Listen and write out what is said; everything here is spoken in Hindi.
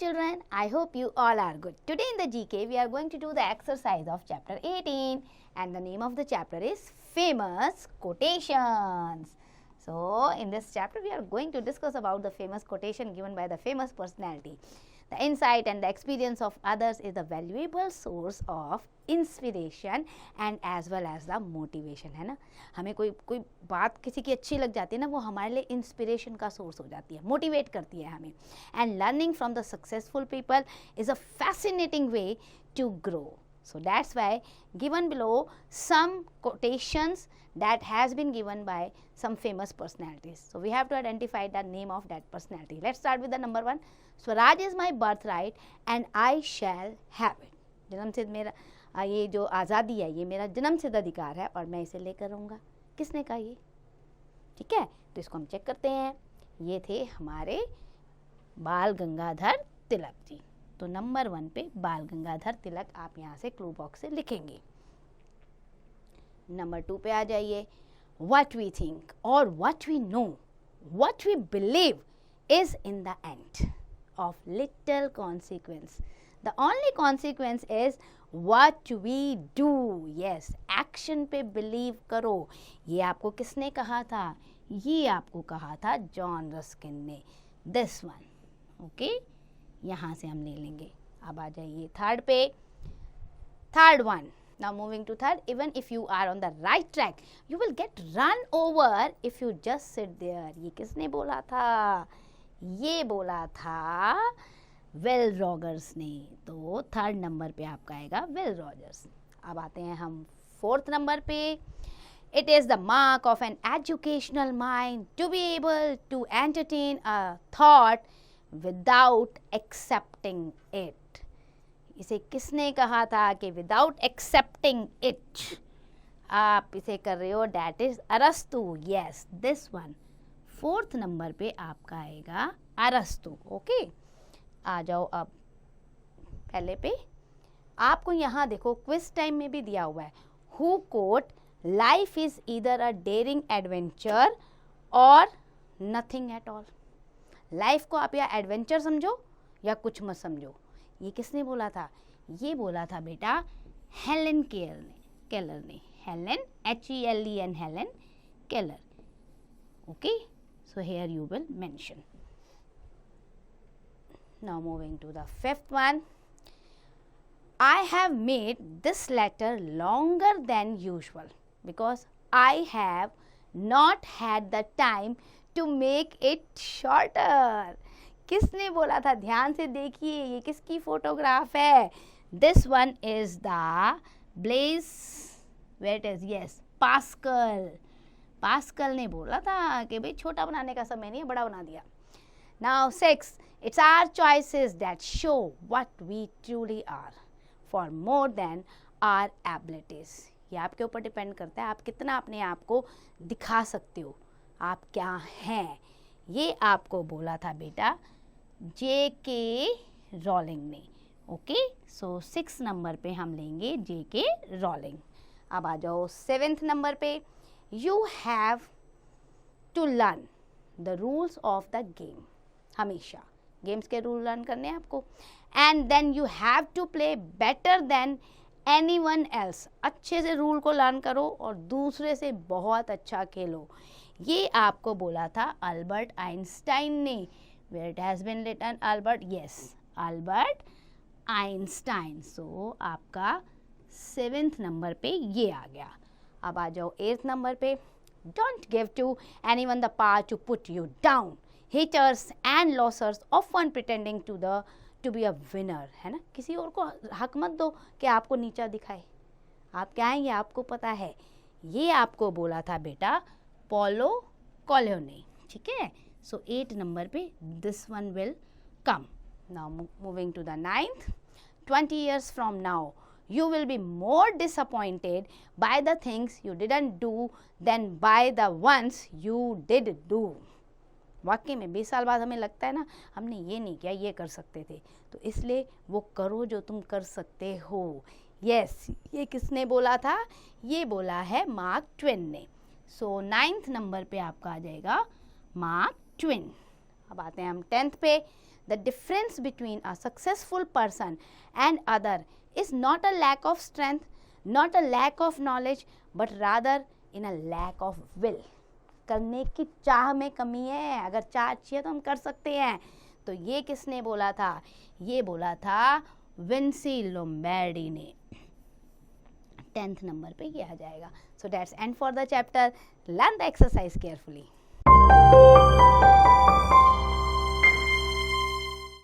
children, I hope you all are good. Today in the GK we are going to do the exercise of chapter 18 and the name of the chapter is famous quotations. So in this chapter we are going to discuss about the famous quotation given by the famous personality. The insight and the experience of others is a valuable source of inspiration and as well as the motivation, है ना. हमें कोई बात किसी की अच्छी लग जाती है ना, वो हमारे लिए इंस्पिरेशन का सोर्स हो जाती है, मोटिवेट करती है हमें. And learning from the successful people is a fascinating way to grow. So that's why given below some quotations that has been given by some famous personalities. So we have to identify the name of that personality. Let's start with the number 1. Swaraj is my birthright and I shall have it. जन्मसिद्ध मेरा ये जो आज़ादी है ये मेरा जन्मसिद्ध अधिकार है और मैं इसे लेकर रहूँगा. किसने कहा ये? ठीक है, तो इसको हम चेक करते हैं. ये थे हमारे बाल गंगाधर तिलक जी. तो नंबर 1 पे बाल गंगाधर तिलक आप यहाँ से क्लू बॉक्स से लिखेंगे. नंबर 2 पे आ जाइए. व्हाट वी थिंक और what we know, what we believe is in the end of little consequence. The only consequence is what we do. Yes, action पे बिलीव करो. ये आपको किसने कहा था? ये आपको कहा था जॉन रस्किन ने. दिस वन, ओके, यहाँ से हम ले लेंगे. अब आ जाइए थर्ड पे. Third one, now moving to third. Even if you are on the right track you will get run over if you just sit there. ये किसने बोला था? ये बोला था विल रॉजर्स ने. तो थर्ड नंबर पे आपका आएगा विल रॉजर्स. अब आते हैं हम फोर्थ नंबर पे. It is the mark of an educational mind to be able to entertain a thought without accepting it. इसे किसने कहा था कि without accepting it आप इसे कर रहे हो? That is अरस्तु. Yes, this one. Fourth number पे आपका आएगा अरस्तु. ओके, आ जाओ अब पहले पे. आपको यहाँ देखो क्विज टाइम में भी दिया हुआ है. Who quote life is either a daring adventure or nothing at all. Life को आप या एडवेंचर समझो या कुछ मत समझो. ये किसने बोला था? ये बोला था बेटा हेलन केलर ने. Helen, HELEN, Helen Keller. Okay, so here you will mention. Now moving to the fifth one. I have made this letter longer than usual because I have not had the time to make it shorter. किसने बोला था? ध्यान से देखिए, ये किसकी फोटोग्राफ है? This one is the Blaise, where it is, yes, pascal. Pascal ने बोला था कि भाई छोटा बनाने का समय नहीं है, बड़ा बना दिया. Now 6, it's our choices that show what we truly are for more than our abilities. ये आपके ऊपर डिपेंड करता है आप कितना अपने आप को दिखा सकते हो, आप क्या हैं. ये आपको बोला था बेटा JK रॉलिंग ने. ओके, सो 6 नंबर पे हम लेंगे JK रॉलिंग. अब आ जाओ 7th नंबर पे. You have to learn the rules of the game. हमेशा गेम्स के रूल लर्न करने हैं आपको. And then you have to play better than anyone else. अच्छे से रूल को लर्न करो और दूसरे से बहुत अच्छा खेलो. ये आपको बोला था अल्बर्ट आइंस्टाइन ने. Where it has been written Albert, yes, Albert Einstein. So आपका 7th नंबर पे ये आ गया. अब आ जाओ 8th नंबर पे. Don't give to anyone the power to put you down. Haters and losers often pretending to be a winner. है ना, किसी और को हक मत दो कि आपको नीचा दिखाए. आप क्या हैं ये आपको पता है. ये आपको बोला था बेटा पॉलो कोएल्हो ने. ठीक है, सो 8 नंबर पे this one will come. Now moving to the 9th. 20 years from now you will be more disappointed by the things you didn't do than by the ones you did do. वाकई में 20 साल बाद हमें लगता है ना हमने ये नहीं किया, ये कर सकते थे, तो इसलिए वो करो जो तुम कर सकते हो. यस, ये किसने बोला था? ये बोला है मार्क ट्वेन ने. सो 9th नंबर पे आपका आ जाएगा मार्क ट्वेन. अब आते हैं हम 10th पे. The difference between a successful person and other is not a lack of strength, not a lack of knowledge, but rather in a lack of will. करने की चाह में कमी है. अगर चाह अच्छी है तो हम कर सकते हैं. तो ये किसने बोला था? ये बोला था विंसी लोम्बार्डी ने. 10th नंबर पे ये आ जाएगा. So that's and for the chapter. Learn the exercise carefully.